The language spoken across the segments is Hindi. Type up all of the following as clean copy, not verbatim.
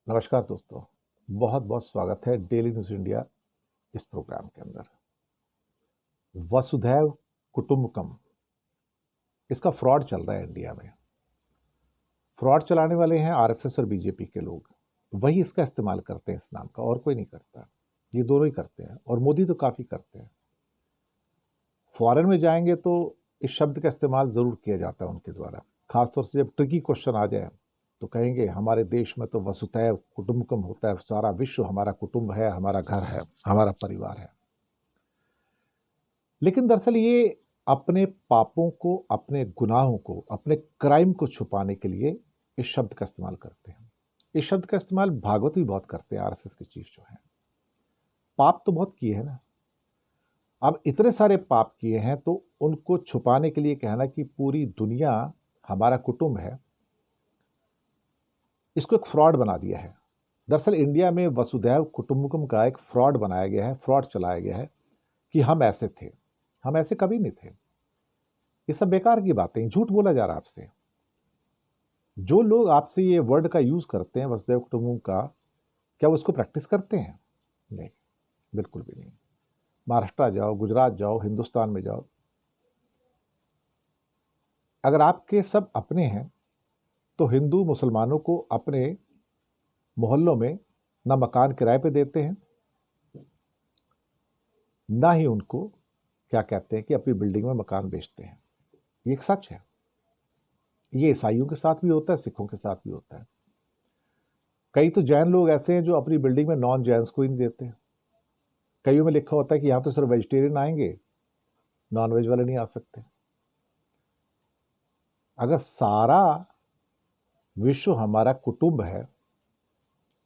नमस्कार दोस्तों। बहुत बहुत स्वागत है डेली न्यूज़ इंडिया इस प्रोग्राम के अंदर। वसुधैव कुटुंबकम, इसका फ्रॉड चल रहा है इंडिया में। फ्रॉड चलाने वाले हैं आरएसएस और बीजेपी के लोग। वही इसका इस्तेमाल करते हैं, इस नाम का, और कोई नहीं करता। ये दोनों ही करते हैं, और मोदी तो काफ़ी करते हैं। फॉरेन में जाएंगे तो इस शब्द का इस्तेमाल ज़रूर किया जाता है उनके द्वारा। खासतौर से जब ट्रिकी क्वेश्चन आ जाए तो कहेंगे हमारे देश में तो वसुधैव कुटुंबकम होता है, सारा विश्व हमारा कुटुंब है, हमारा घर है, हमारा परिवार है। लेकिन दरअसल ये अपने पापों को, अपने गुनाहों को, अपने क्राइम को छुपाने के लिए इस शब्द का इस्तेमाल करते हैं। इस शब्द का इस्तेमाल भागवत भी बहुत करते हैं, आरएसएस के चीफ जो है। पाप तो बहुत किए हैं ना। अब इतने सारे पाप किए हैं तो उनको छुपाने के लिए कहना कि पूरी दुनिया हमारा कुटुंब है, इसको एक फ्रॉड बना दिया है। दरअसल इंडिया में वसुधैव कुटुंबकम का एक फ्रॉड बनाया गया है, फ्रॉड चलाया गया है कि हम ऐसे थे। हम ऐसे कभी नहीं थे। ये सब बेकार की बातें, झूठ बोला जा रहा है आपसे। जो लोग आपसे ये वर्ड का यूज करते हैं वसुधैव कुटुंबकम का, क्या वो इसको प्रैक्टिस करते हैं? नहीं, बिल्कुल भी नहीं। महाराष्ट्र जाओ, गुजरात जाओ, हिंदुस्तान में जाओ, अगर आपके सब अपने हैं तो हिंदू मुसलमानों को अपने मोहल्लों में ना मकान किराए पे देते हैं, ना ही उनको क्या कहते हैं कि अपनी बिल्डिंग में मकान बेचते हैं। ये एक सच है। ये ईसाइयों के साथ भी होता है, सिखों के साथ भी होता है। कई तो जैन लोग ऐसे हैं जो अपनी बिल्डिंग में नॉन जैन्स को ही नहीं देते। कईयों में लिखा होता है कि यहां तो सिर्फ वेजिटेरियन आएंगे, नॉन वेज वाले नहीं आ सकते। अगर सारा विश्व हमारा कुटुंब है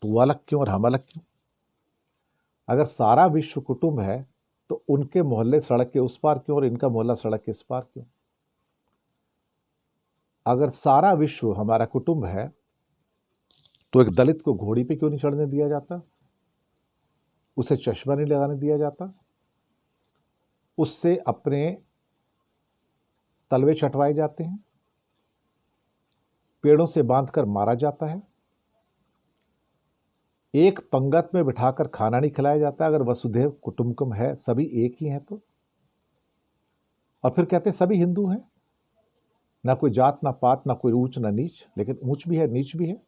तो वो अलग क्यों और हम अलग क्यों? अगर सारा विश्व कुटुंब है तो उनके मोहल्ले सड़क के उस पार क्यों और इनका मोहल्ला सड़क के इस पार क्यों? अगर सारा विश्व हमारा कुटुंब है तो एक दलित को घोड़ी पे क्यों नहीं चढ़ने दिया जाता? उसे चश्मा नहीं लगाने दिया जाता? उससे अपने तलवे चटवाए जाते हैं? पेड़ों से बांधकर मारा जाता है? एक पंगत में बिठाकर खाना नहीं खिलाया जाता अगर वसुधैव कुटुंबकम है, सभी एक ही हैं तो? और फिर कहते हैं सभी हिंदू हैं, ना कोई जात ना पात, ना कोई ऊंच ना नीच। लेकिन ऊंच भी है, नीच भी है,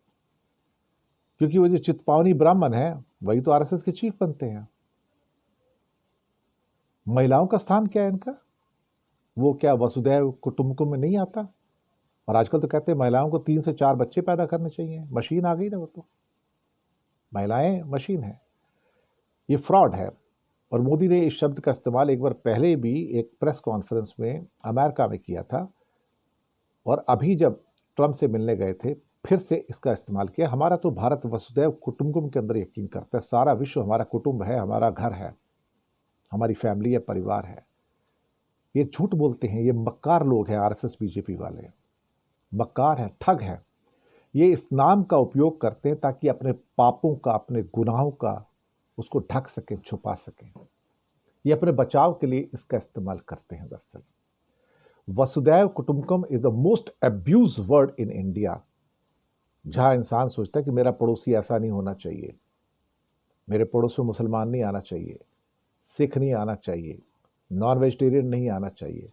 क्योंकि वो जो चितपावनी ब्राह्मण है वही तो आरएसएस के चीफ बनते हैं। महिलाओं का स्थान क्या है इनका? वो क्या वसुधैव कुटुंबकम में नहीं आता? और आजकल तो कहते हैं महिलाओं को 3 से 4 बच्चे पैदा करने चाहिए। मशीन आ गई ना, वो तो महिलाएं मशीन है। ये फ्रॉड है। और मोदी ने इस शब्द का इस्तेमाल एक बार पहले भी एक प्रेस कॉन्फ्रेंस में अमेरिका में किया था, और अभी जब ट्रंप से मिलने गए थे फिर से इसका इस्तेमाल किया। हमारा तो भारत वसुधैव कुटुंबकम के अंदर यकीन करता है। सारा विश्व हमारा कुटुंब है, हमारा घर है, हमारी फैमिली है, परिवार है। ये झूठ बोलते हैं। ये मक्कार लोग हैं, आरएसएस बीजेपी वाले मक्कार हैं, ठग हैं। ये इस नाम का उपयोग करते हैं ताकि अपने पापों का, अपने गुनाहों का उसको ढक सकें, छुपा सकें। ये अपने बचाव के लिए इसका इस्तेमाल करते हैं। दरअसल वसुधैव कुटुंबकम is the most abused word in India. जहां इंसान सोचता है कि मेरा पड़ोसी ऐसा नहीं होना चाहिए, मेरे पड़ोस में मुसलमान नहीं आना चाहिए, सिख नहीं आना चाहिए, नॉन वेजिटेरियन नहीं आना चाहिए,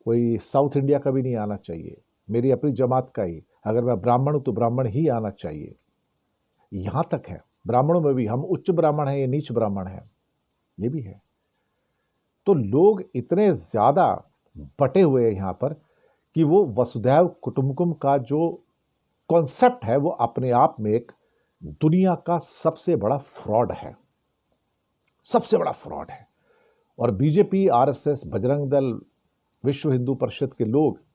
कोई साउथ इंडिया का भी नहीं आना चाहिए, मेरी अपनी जमात का ही, अगर मैं ब्राह्मण हूं तो ब्राह्मण ही आना चाहिए। यहां तक है। ब्राह्मणों में भी हम उच्च ब्राह्मण हैं, ये नीच ब्राह्मण है, ये भी है। तो लोग इतने ज्यादा बटे हुए हैं यहां पर कि वो वसुधैव कुटुंबकम का जो कॉन्सेप्ट है वो अपने आप में एक दुनिया का सबसे बड़ा फ्रॉड है, सबसे बड़ा फ्रॉड है। और बीजेपी, आरएसएस, बजरंग दल, विश्व हिंदू परिषद के लोग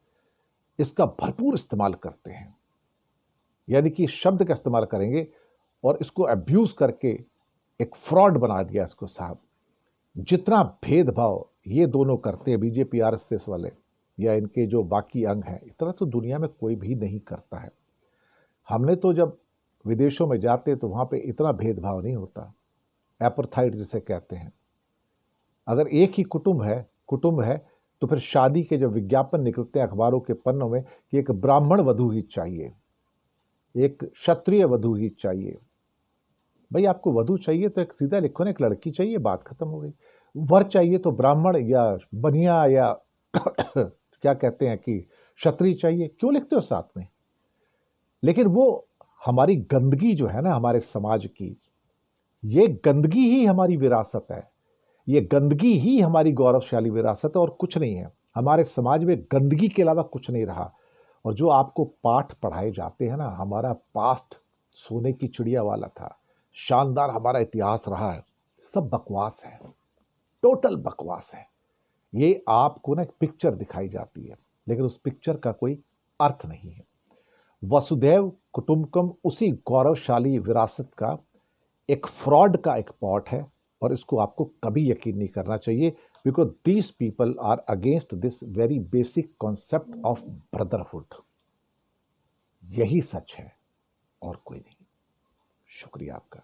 इसका भरपूर इस्तेमाल करते हैं। यानी कि शब्द का इस्तेमाल करेंगे और इसको अब्यूज करके एक फ्रॉड बना दिया इसको। साहब, जितना भेदभाव ये दोनों करते हैं, बीजेपी आरएसएस वाले या इनके जो बाकी अंग हैं, इतना तो दुनिया में कोई भी नहीं करता है। हमने तो जब विदेशों में जाते तो वहां पे इतना भेदभाव नहीं होता। एपरथाइड जिसे कहते हैं। अगर एक ही कुटुंब है तो फिर शादी के जब विज्ञापन निकलते हैं अखबारों के पन्नों में कि एक ब्राह्मण वधू ही चाहिए, एक क्षत्रिय वधू ही चाहिए, भाई आपको वधू चाहिए तो एक सीधा लिखो ना, एक लड़की चाहिए, बात खत्म हो गई। वर चाहिए तो ब्राह्मण या बनिया या क्या कहते हैं कि क्षत्रिय चाहिए, क्यों लिखते हो साथ में? लेकिन वो हमारी गंदगी जो है ना हमारे समाज की, ये गंदगी ही हमारी विरासत है, ये गंदगी ही हमारी गौरवशाली विरासत है और कुछ नहीं है। हमारे समाज में गंदगी के अलावा कुछ नहीं रहा। और जो आपको पाठ पढ़ाए जाते हैं ना, हमारा पास्ट सोने की चिड़िया वाला था, शानदार हमारा इतिहास रहा है, सब बकवास है, टोटल बकवास है। ये आपको ना एक पिक्चर दिखाई जाती है, लेकिन उस पिक्चर का कोई अर्थ नहीं है। वसुधैव कुटुंबकम उसी गौरवशाली विरासत का एक फ्रॉड का एक पॉट है, और इसको आपको कभी यकीन नहीं करना चाहिए, because these people are against this very basic concept of brotherhood. यही सच है और कोई नहीं। शुक्रिया आपका।